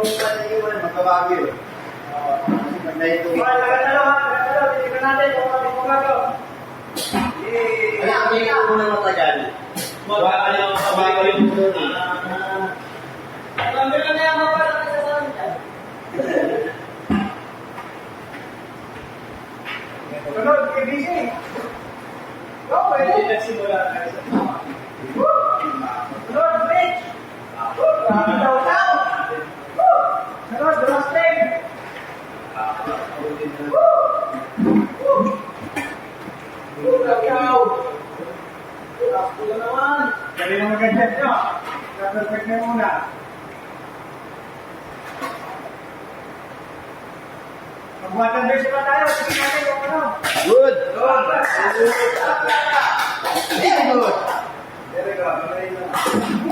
pag-iwan, magkabagyo. Magdahil ito. Tingnan natin kung ano yung mga Wala, kami yung unang matagal. Ano yung kabago yung puno ni? Alam mo na yung mga parang nasasabi dyan. Sunod, KBC. Go, Hindi eh. nagsimula tayo sa tama. Sunod, Rich. Taw-taw. Sunod, Rosting. Taw-taw. Takbo na naman. Galing naman ganyan nyo. Perfect na muna. Mag-1 verse pa tayo. Sige natin kung ano. Good! Good. Very good! Very good.